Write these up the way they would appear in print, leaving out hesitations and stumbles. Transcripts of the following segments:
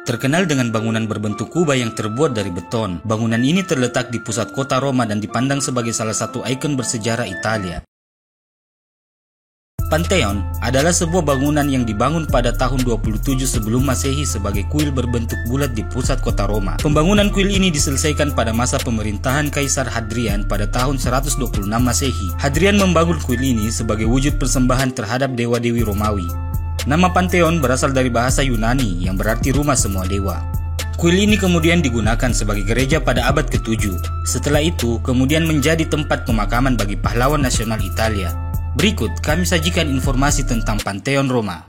terkenal dengan bangunan berbentuk kubah yang terbuat dari beton. Bangunan ini terletak di pusat kota Roma dan dipandang sebagai salah satu ikon bersejarah Italia. Pantheon adalah sebuah bangunan yang dibangun pada tahun 27 sebelum Masehi sebagai kuil berbentuk bulat di pusat kota Roma. Pembangunan kuil ini diselesaikan pada masa pemerintahan Kaisar Hadrian pada tahun 126 Masehi. Hadrian membangun kuil ini sebagai wujud persembahan terhadap dewa-dewi Romawi. Nama Pantheon berasal dari bahasa Yunani yang berarti rumah semua dewa. Kuil ini kemudian digunakan sebagai gereja pada abad ke-7. Setelah itu, kemudian menjadi tempat pemakaman bagi pahlawan nasional Italia. Berikut kami sajikan informasi tentang Pantheon Roma.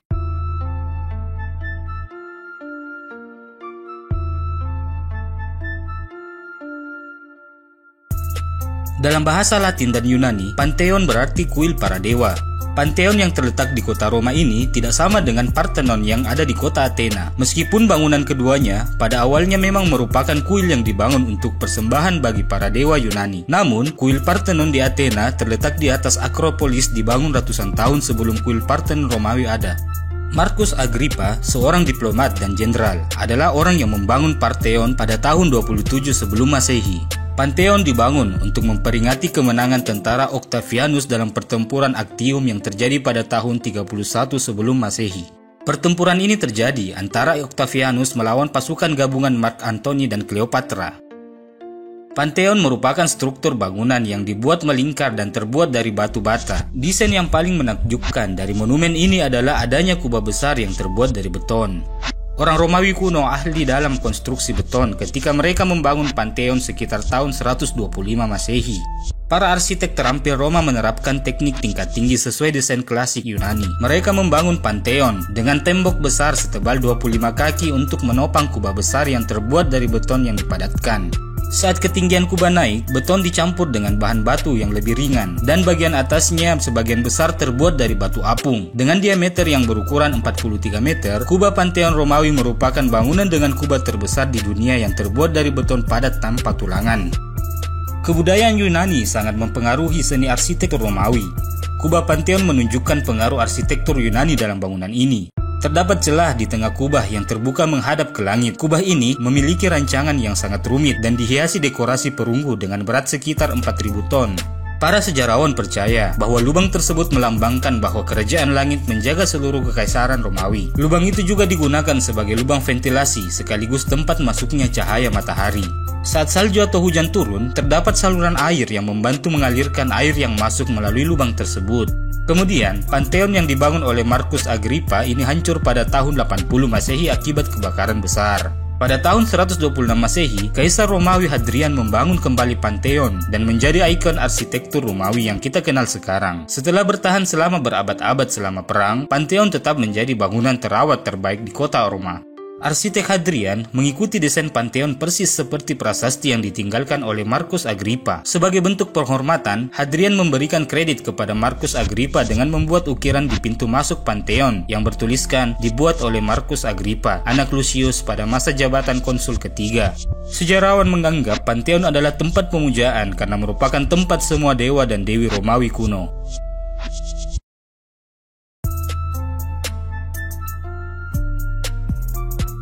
Dalam bahasa Latin dan Yunani, Pantheon berarti kuil para dewa. Pantheon yang terletak di kota Roma ini tidak sama dengan Parthenon yang ada di kota Athena. Meskipun bangunan keduanya pada awalnya memang merupakan kuil yang dibangun untuk persembahan bagi para dewa Yunani. Namun, kuil Parthenon di Athena terletak di atas Akropolis dibangun ratusan tahun sebelum kuil Parthenon Romawi ada. Marcus Agrippa, seorang diplomat dan jenderal, adalah orang yang membangun Pantheon pada tahun 27 sebelum Masehi. Pantheon dibangun untuk memperingati kemenangan tentara Octavianus dalam pertempuran Actium yang terjadi pada tahun 31 sebelum Masehi. Pertempuran ini terjadi antara Octavianus melawan pasukan gabungan Mark Antony dan Cleopatra. Pantheon merupakan struktur bangunan yang dibuat melingkar dan terbuat dari batu bata. Desain yang paling menakjubkan dari monumen ini adalah adanya kubah besar yang terbuat dari beton. Orang Romawi kuno ahli dalam konstruksi beton ketika mereka membangun Pantheon sekitar tahun 125 Masehi. Para arsitek terampil Roma menerapkan teknik tingkat tinggi sesuai desain klasik Yunani. Mereka membangun Pantheon dengan tembok besar setebal 25 kaki untuk menopang kubah besar yang terbuat dari beton yang dipadatkan. Saat ketinggian kubah naik, beton dicampur dengan bahan batu yang lebih ringan dan bagian atasnya sebagian besar terbuat dari batu apung. Dengan diameter yang berukuran 43 meter, kubah Pantheon Romawi merupakan bangunan dengan kubah terbesar di dunia yang terbuat dari beton padat tanpa tulangan. Kebudayaan Yunani sangat mempengaruhi seni arsitektur Romawi. Kubah Pantheon menunjukkan pengaruh arsitektur Yunani dalam bangunan ini. Terdapat celah di tengah kubah yang terbuka menghadap ke langit. Kubah ini memiliki rancangan yang sangat rumit dan dihiasi dekorasi perunggu dengan berat sekitar 4.000 ton. Para sejarawan percaya bahwa lubang tersebut melambangkan bahwa kerajaan langit menjaga seluruh kekaisaran Romawi. Lubang itu juga digunakan sebagai lubang ventilasi sekaligus tempat masuknya cahaya matahari. Saat salju atau hujan turun, terdapat saluran air yang membantu mengalirkan air yang masuk melalui lubang tersebut. Kemudian, Pantheon yang dibangun oleh Marcus Agrippa ini hancur pada tahun 80 Masehi akibat kebakaran besar. Pada tahun 126 Masehi, Kaisar Romawi Hadrian membangun kembali Pantheon dan menjadi ikon arsitektur Romawi yang kita kenal sekarang. Setelah bertahan selama berabad-abad selama perang, Pantheon tetap menjadi bangunan terawat terbaik di kota Roma. Arsitek Hadrian mengikuti desain Pantheon persis seperti prasasti yang ditinggalkan oleh Marcus Agrippa. Sebagai bentuk penghormatan, Hadrian memberikan kredit kepada Marcus Agrippa dengan membuat ukiran di pintu masuk Pantheon yang bertuliskan dibuat oleh Marcus Agrippa, anak Lucius pada masa jabatan konsul ketiga. Sejarawan menganggap Pantheon adalah tempat pemujaan karena merupakan tempat semua dewa dan dewi Romawi kuno.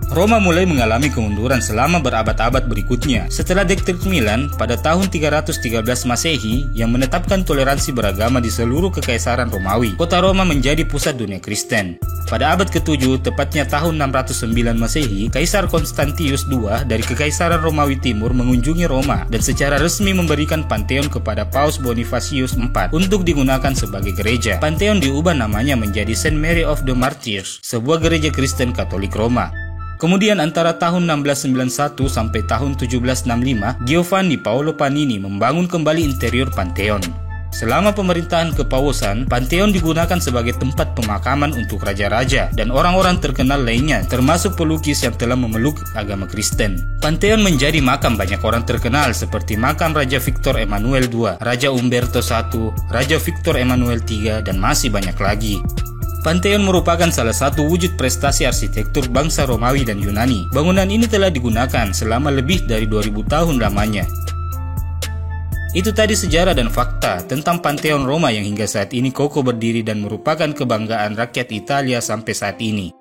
Roma mulai mengalami kemunduran selama berabad-abad berikutnya. Setelah Dekret Milan pada tahun 313 Masehi yang menetapkan toleransi beragama di seluruh kekaisaran Romawi, kota Roma menjadi pusat dunia Kristen. Pada abad ke-7, tepatnya tahun 609 Masehi, Kaisar Konstantius II dari Kekaisaran Romawi Timur mengunjungi Roma dan secara resmi memberikan Pantheon kepada Paus Bonifacius IV untuk digunakan sebagai gereja. Pantheon diubah namanya menjadi Saint Mary of the Martyrs, sebuah gereja Kristen Katolik Roma. Kemudian antara tahun 1691 sampai tahun 1765, Giovanni Paolo Panini membangun kembali interior Pantheon. Selama pemerintahan kepausan, Pantheon digunakan sebagai tempat pemakaman untuk raja-raja dan orang-orang terkenal lainnya, termasuk pelukis yang telah memeluk agama Kristen. Pantheon menjadi makam banyak orang terkenal seperti makam Raja Victor Emmanuel II, Raja Umberto I, Raja Victor Emmanuel III, dan masih banyak lagi. Pantheon merupakan salah satu wujud prestasi arsitektur bangsa Romawi dan Yunani. Bangunan ini telah digunakan selama lebih dari 2000 tahun lamanya. Itu tadi sejarah dan fakta tentang Pantheon Roma yang hingga saat ini kokoh berdiri dan merupakan kebanggaan rakyat Italia sampai saat ini.